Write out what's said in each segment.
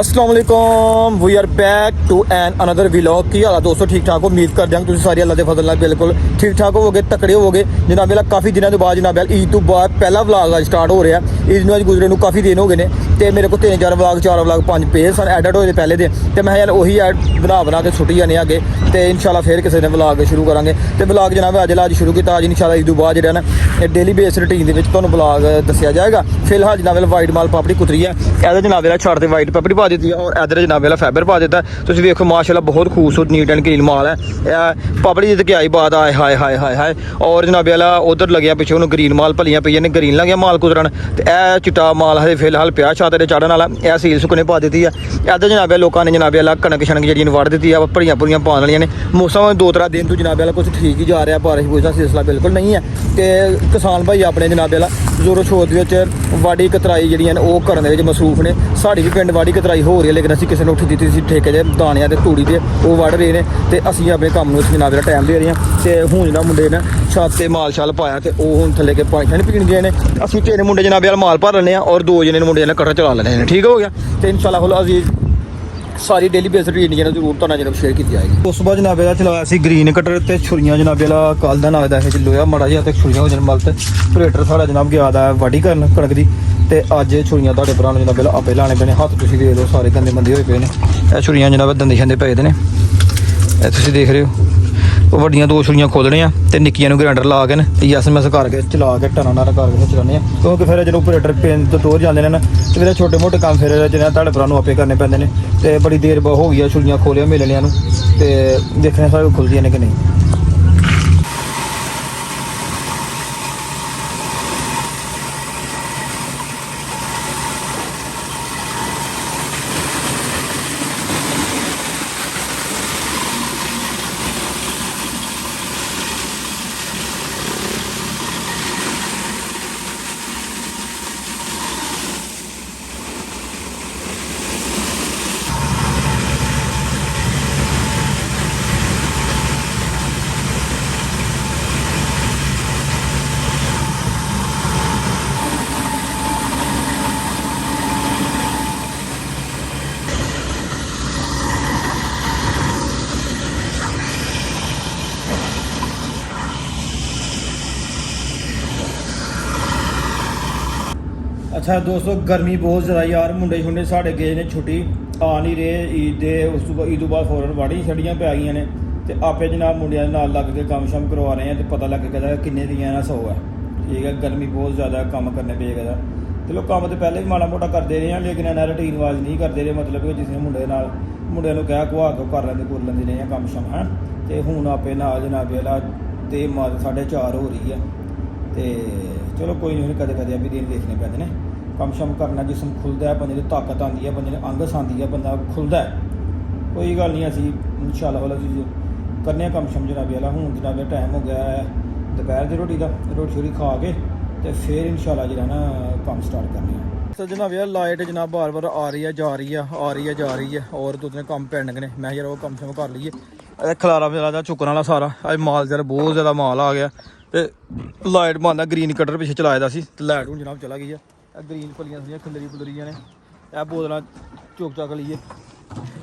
अस्सलाम वालेकुम we are back to an another vlog. की हाल दोस्तों, ठीक ठाक हो? उम्मीद करते हैं तुम सारे अल्लाह के फजल नाल बिल्कुल ठीक ठाक होवोगे, तकड़े होवोगे। जनाब वाला काफ़ी दिनों के बाद जनाब वाल ईद तो बाद पहला व्लॉग आज स्टार्ट हो रहा है। ईद अज गुजरे काफ़ी दिन हो गए हैं तो मेरे को 3-4 व्लॉग 4 व्लॉग 5 पे सन एडिट होए पहले दे, तो मैं यार वही ऐड बना के सुट्टी जाने आगे तो इंशाल्लाह फिर किसी ने व्लॉग शुरू करांगे। तो व्लॉग जनाब अज शुरू किया, अज इंशाल्लाह ईद तो बाद जो ना डेली बेस रूटीन के व्लॉग दसिया जाएगा। फिलहाल जनाब वाला वाइट माल पापड़ी कुतरी है, इधर जनाब वाला छड़ से वाइट पापड़ी पा दी है और इधर जनाब वाला फैबर पा दिता है। तुम देखो माशाल्लाह बहुत खूबसूरत नीट एंड क्लीन माल है। पापड़ी जित के आई बात आए हाय हाय हाय हाय। और जनाब वाला उधर लगे पिछे उन्होंने ग्रीन माल भलियाँ पई ने, ग्रीन लगे माल कुतरन। तो यह चिट्टा माल है फिलहाल प्या छाते चढ़न वाला, यह सील सुकने पा दी है। इधर जनाब लोगों ने जनाब वाला कणक शनक जी वड़ दी है, भरियाँ भुरियाँ पाने वाली ने। मौसम 2-3 दिन तो जनाब वाला कुछ ठीक ही जा रहा है, बारिश बुरिश का सिलसिला बिल्कुल नहीं है। तो किसान भाई अपने जनाब वाला जोरों शोर के वाड़ी कतराई जी करने मसरूफ ने। साड़ी भी पिंड वाड़ी कतराई हो रही है, लेकिन असी किसी ने उठ दी थी ठेके के दाणिया के तूड़ी के वो वढ़ रहे हैं। तो असी अपने काम में जनाब वाला टाइम दे रहे हैं। तो हूँ जो मुंडे ने छत से माल शाल पाया तो वह हूँ थले के पानी शानी पीन गए हैं। असं 3 मुंडे जनाब वाला माल भर लें और 2 जने मुंडे ने कट्टर चला लेने। ठीक हो गया। तो इंशाल्लाह अभी सारी डेली बेस रूटीन जरूर तो जनाब शेयर की जाएगी। उस बाद जनाब चलाया सी ग्रीन कटर तो छुरियाँ जनाब कल का नाग है लोया माड़ा जहा तो छुरियाँ हो जाने मल तो ऑपरेटर साढ़ा जनाब गया वाढ़ी करन कणक की। तो अज छुरियाँ तुहाडे भरा जनाब आपे लाने पैने, हत्थ तुसीं देख लो सारे गंदे मंदे होए पे ने। यह छुरियाँ जनाब दंदे शंदे पे ने, तुसीं देख रहे हो। वड्डियां 2 छुरियाँ खोलने तो निक्कियां ग्राइंडर ला के यस मैस करके चला के टना नारा करके चलाने, क्योंकि फिर जो ऑपरेटर पेन तो टोर जाते हैं ना तो फिर छोटे मोटे काम फिर जिन्हें तुहाडे भरा आपे करने पैंदे ने। तो बड़ी देर हो गई है छुरियाँ खोलिया मिलनिया तो देखने सारे खुलदियां ने कि नहीं। अच्छा दोस्तों, गर्मी बहुत ज़्यादा यार, मुंडे शुंडे साढ़े गए ने छुट्टी आ नहीं रहे ईद दे। उस ईद तो बाद फौरन वाड़ी छड़ियाँ पै गई ने। तो आपे जनाब मुंडिया नाल लग के काम शाम करवा रहे हैं। तो पता लग गया किन्ने दियाँ ना 100 है। ठीक है, गर्मी बहुत ज़्यादा काम करने पे गया। चलो काम तो पहले भी माड़ा मोटा करते रहे हैं, लेकिन इन्हें रूटीन वाज नहीं करते रहे। मतलब कि जिसने मुंडे कह कुआ के कर लेंगे कर लेंगे रहे काम शाम है। तो हूँ आपे ना जनाब वाला तो माल 4:30 हो रही है। तो चलो कोई नहीं, कदे कदे भी दिन देखने पैंदे ने। कम शम करना जिसम खुलता है, बंदे की ताकत आती है, बंदे अंगस आती है, बंदा खुलता है। कोई गल नहीं, असी इंशाल्लाह वाला करने कम शम जनाब वाला। हूँ जनाब टाइम हो गया है दोपहर की रोटी का, रोटी शोटी खा के तो फिर इंशाल्लाह जो ना काम स्टार्ट करने। तो जनाब यार लाइट जनाब बार बार आ रही है जा रही है, आ रही है जा रही है, और 2-3 काम पेंडिंग ने। मैं यार वो कम शम कर लीए। खलारा मेरा चुकने वाला सारा अज माल यार बहुत ज़्यादा माल आ गया। तो लाइट बंद, ग्रीन कटर पिछले चलाए सी, लाइट हूँ जनाब चला गई है। ग्रीन फलियां सी खिलरी फुलरियां ने, यह बोतल चुक चक लीए।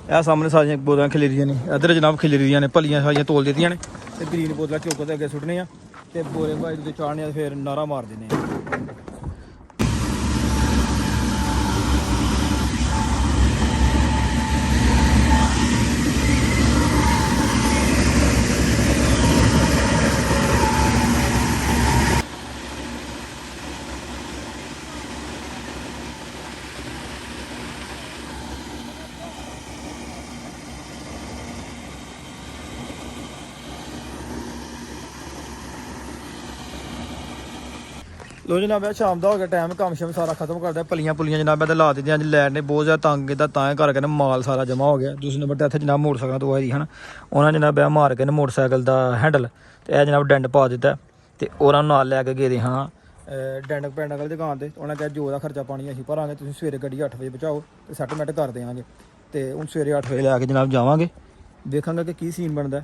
यह सामने सारिया बोतल खिलरियां ने, इधर जनाब खिलरियां ने भलियां सारियां तोल दित्तियां ने। तो ग्रीन बोतल चुक के अगे सुट्टने, तो बोरे भाई उत्ते चाढ़ने, फिर नारा मार देने। लो जनाब शाम का हो गया टाइम, काम शम सारा खत्म करता है। पलियां पुलियां जनाब ला दी अज लैट ने बहुत ज़्यादा तंग किया, तां करके माल सारा जमा हो गया। दूसरे नंबर इतने जनाब मोटरसाइकिल तो आई है ना, उन्होंने जनाब मार के मोटरसाइकिल का हैंडल तो यह जनाब डेंट पा दिता। तो उन्होंने नाल लैके गए हाँ डेंट पेंट वाली दुकान पर। उन्होंने कहा जो खर्चा पानी अं भरांगे, तुम सवेरे गड्डी 8 बजे पहुँचाओ तो सैटलमेंट कर देंगे। तो हूँ सवेरे 8 बजे लैके जनाब जावांगे, देखा कि सीन बनता।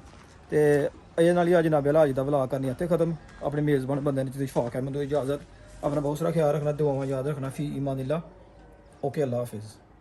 तो ये नाल जनाब अज का व्लॉग करनी इतने खत्म। अपने मेज़बान बंदे ने शौक है, मैं इजाज़त। अपना बहुत सारा ख्याल रखना, दुआवां याद रखना। फी ईमानिल्लाह। ओके, अल्लाह हाफिज़।